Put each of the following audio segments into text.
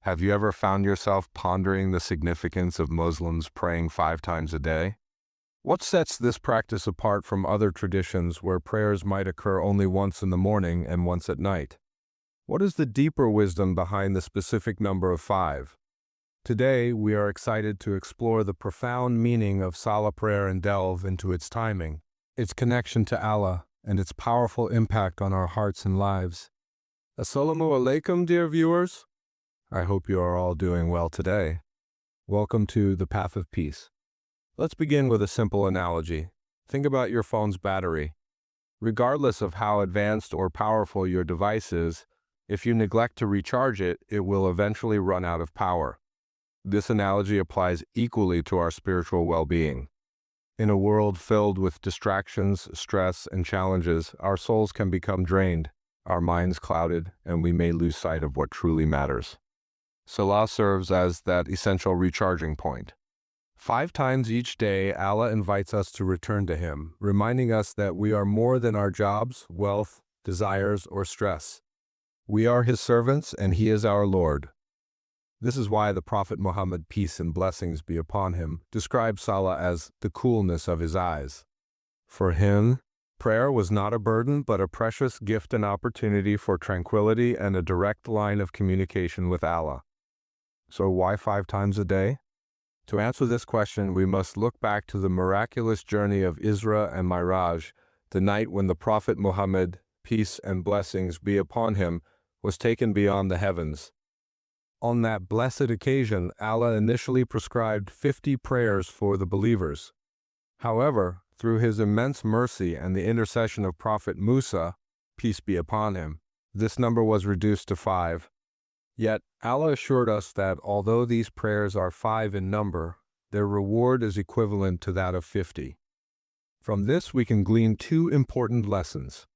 Have you ever found yourself pondering the significance of Muslims praying 5 times a day? What sets this practice apart from other traditions where prayers might occur only once in the morning and once at night? What is the deeper wisdom behind the specific number of 5? Today, we are excited to explore the profound meaning of Salah prayer and delve into its timing, its connection to Allah, and its powerful impact on our hearts and lives. Assalamu alaikum, dear viewers. I hope you are all doing well today. Welcome to the Path of Peace. Let's begin with a simple analogy. Think about your phone's battery. Regardless of how advanced or powerful your device is, if you neglect to recharge it, it will eventually run out of power. This analogy applies equally to our spiritual well-being. In a world filled with distractions, stress, and challenges, our souls can become drained, our minds clouded, and we may lose sight of what truly matters. Salah serves as that essential recharging point. 5 times each day, Allah invites us to return to Him, reminding us that we are more than our jobs, wealth, desires, or stress. We are His servants, and He is our Lord. This is why the Prophet Muhammad, peace and blessings be upon him, described Salah as the coolness of his eyes. For him, prayer was not a burden, but a precious gift and opportunity for tranquility and a direct line of communication with Allah. So why 5 times a day? To answer this question, we must look back to the miraculous journey of Isra and Miraj, the night when the Prophet Muhammad, peace and blessings be upon him, was taken beyond the heavens. On that blessed occasion, Allah initially prescribed 50 prayers for the believers. However, through His immense mercy and the intercession of Prophet Musa, peace be upon him, this number was reduced to 5. Yet, Allah assured us that although these prayers are 5 in number, their reward is equivalent to that of 50. From this, we can glean 2 important lessons.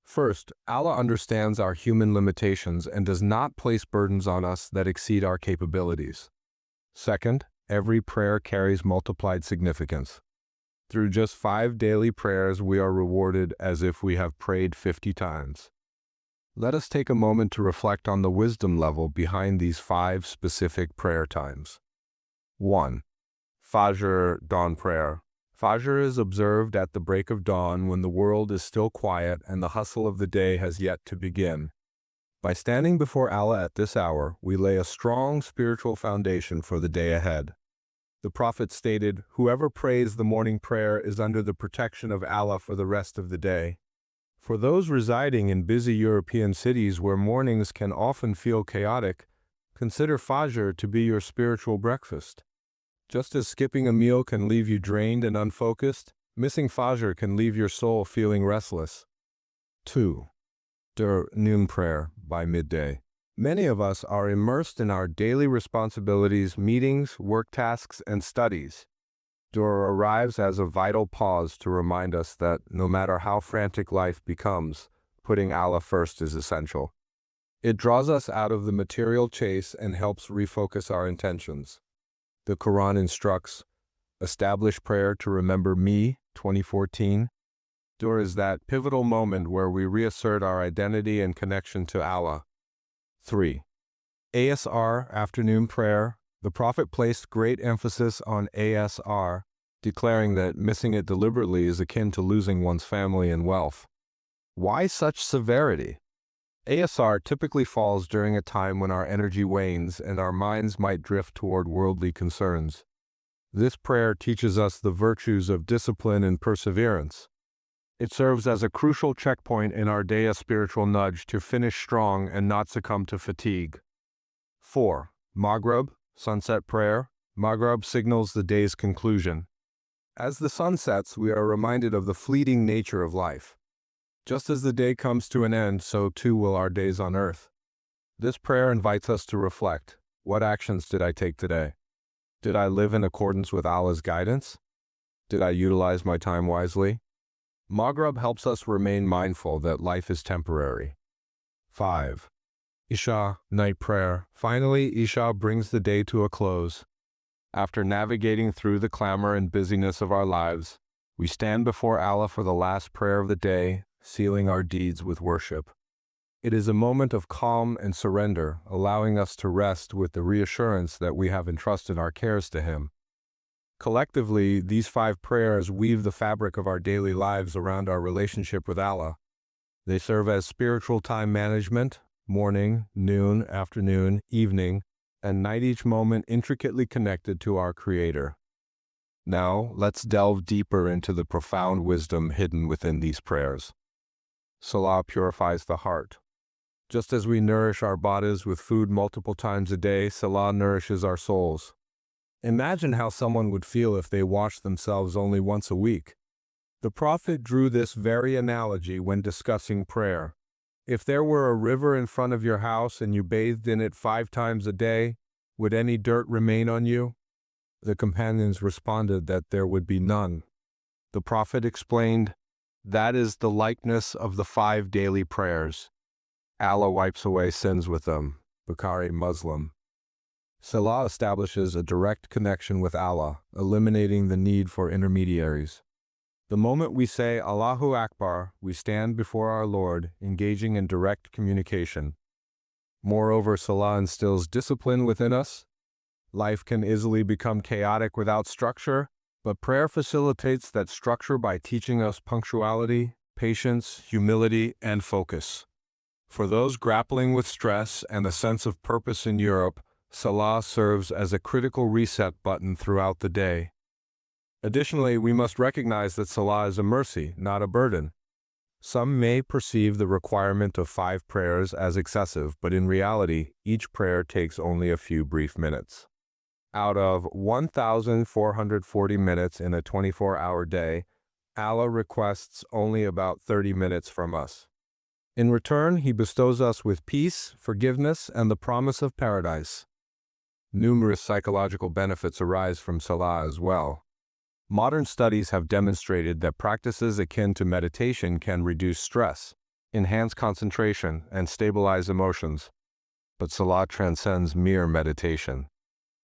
First, Allah understands our human limitations and does not place burdens on us that exceed our capabilities. Second, every prayer carries multiplied significance. Through just 5 daily prayers, we are rewarded as if we have prayed 50 times. Let us take a moment to reflect on the wisdom level behind these 5 specific prayer times. 1. Fajr, dawn prayer. Fajr is observed at the break of dawn when the world is still quiet and the hustle of the day has yet to begin. By standing before Allah at this hour, we lay a strong spiritual foundation for the day ahead. The Prophet stated, "Whoever prays the morning prayer is under the protection of Allah for the rest of the day." For those residing in busy European cities where mornings can often feel chaotic, consider Fajr to be your spiritual breakfast. Just as skipping a meal can leave you drained and unfocused, missing Fajr can leave your soul feeling restless. 2. Noon prayer by midday. Many of us are immersed in our daily responsibilities, meetings, work tasks, and studies. Dur arrives as a vital pause to remind us that no matter how frantic life becomes, putting Allah first is essential. It draws us out of the material chase and helps refocus our intentions. The Quran instructs, "Establish prayer to remember me," 2014. Dur is that pivotal moment where we reassert our identity and connection to Allah. 3. Asr, afternoon prayer. The Prophet placed great emphasis on Asr, declaring that missing it deliberately is akin to losing one's family and wealth. Why such severity? Asr typically falls during a time when our energy wanes and our minds might drift toward worldly concerns. This prayer teaches us the virtues of discipline and perseverance. It serves as a crucial checkpoint in our day, a spiritual nudge to finish strong and not succumb to fatigue. 4. Maghrib, sunset prayer. Maghrib signals the day's conclusion. As the sun sets, we are reminded of the fleeting nature of life. Just as the day comes to an end, so too will our days on earth. This prayer invites us to reflect. What actions did I take today? Did I live in accordance with Allah's guidance? Did I utilize my time wisely? Maghrib helps us remain mindful that life is temporary. 5. Isha, night prayer. Finally, Isha brings the day to a close. After navigating through the clamor and busyness of our lives, we stand before Allah for the last prayer of the day, sealing our deeds with worship. It is a moment of calm and surrender, allowing us to rest with the reassurance that we have entrusted our cares to Him. Collectively, these 5 prayers weave the fabric of our daily lives around our relationship with Allah. They serve as spiritual time management, morning, noon, afternoon, evening, and night, each moment intricately connected to our Creator. Now, let's delve deeper into the profound wisdom hidden within these prayers. Salah purifies the heart. Just as we nourish our bodies with food multiple times a day, Salah nourishes our souls. Imagine how someone would feel if they washed themselves only once a week. The Prophet drew this very analogy when discussing prayer. If there were a river in front of your house and you bathed in it 5 times a day, would any dirt remain on you? The companions responded that there would be none. The Prophet explained, "That is the likeness of the 5 daily prayers. Allah wipes away sins with them." Bukhari, Muslim. Salah establishes a direct connection with Allah, eliminating the need for intermediaries. The moment we say Allahu Akbar, we stand before our Lord, engaging in direct communication. Moreover, Salah instills discipline within us. Life can easily become chaotic without structure, but prayer facilitates that structure by teaching us punctuality, patience, humility, and focus. For those grappling with stress and a sense of purpose in Europe, Salah serves as a critical reset button throughout the day. Additionally, we must recognize that Salah is a mercy, not a burden. Some may perceive the requirement of 5 prayers as excessive, but in reality, each prayer takes only a few brief minutes. Out of 1,440 minutes in a 24-hour day, Allah requests only about 30 minutes from us. In return, He bestows us with peace, forgiveness, and the promise of paradise. Numerous psychological benefits arise from Salah as well. Modern studies have demonstrated that practices akin to meditation can reduce stress, enhance concentration, and stabilize emotions. But Salah transcends mere meditation.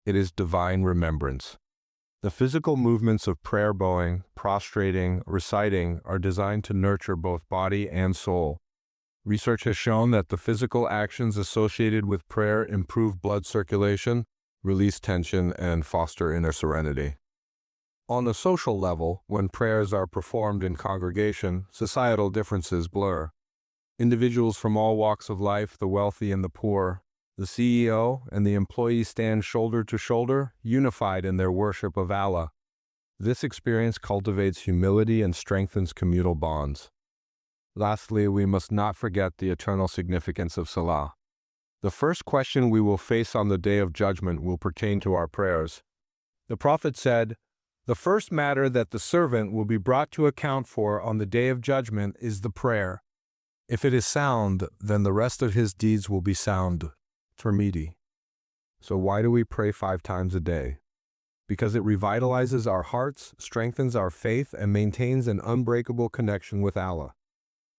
It is divine remembrance. The physical movements of prayer, bowing, prostrating, reciting, are designed to nurture both body and soul. Research has shown that the physical actions associated with prayer improve blood circulation, release tension, and foster inner serenity. On the social level, when prayers are performed in congregation, societal differences blur. Individuals from all walks of life, the wealthy and the poor, the CEO and the employee stand shoulder to shoulder, unified in their worship of Allah. This experience cultivates humility and strengthens communal bonds. Lastly, we must not forget the eternal significance of Salah. The first question we will face on the Day of Judgment will pertain to our prayers. The Prophet said, "The first matter that the servant will be brought to account for on the Day of Judgment is the prayer. If it is sound, then the rest of his deeds will be sound." Tirmidhi. So why do we pray 5 times a day? Because it revitalizes our hearts, strengthens our faith, and maintains an unbreakable connection with Allah.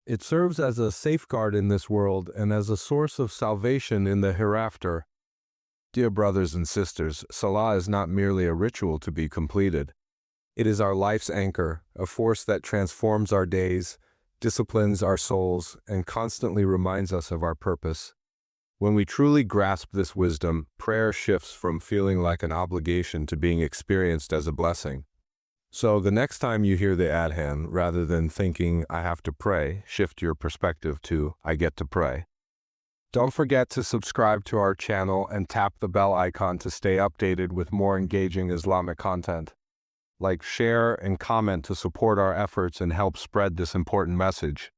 It serves as a safeguard in this world and as a source of salvation in the hereafter. Dear brothers and sisters, Salah is not merely a ritual to be completed. It is our life's anchor, a force that transforms our days, disciplines our souls, and constantly reminds us of our purpose. When we truly grasp this wisdom, prayer shifts from feeling like an obligation to being experienced as a blessing. So the next time you hear the adhan, rather than thinking, "I have to pray," shift your perspective to, "I get to pray." Don't forget to subscribe to our channel and tap the bell icon to stay updated with more engaging Islamic content. Like, share, and comment to support our efforts and help spread this important message.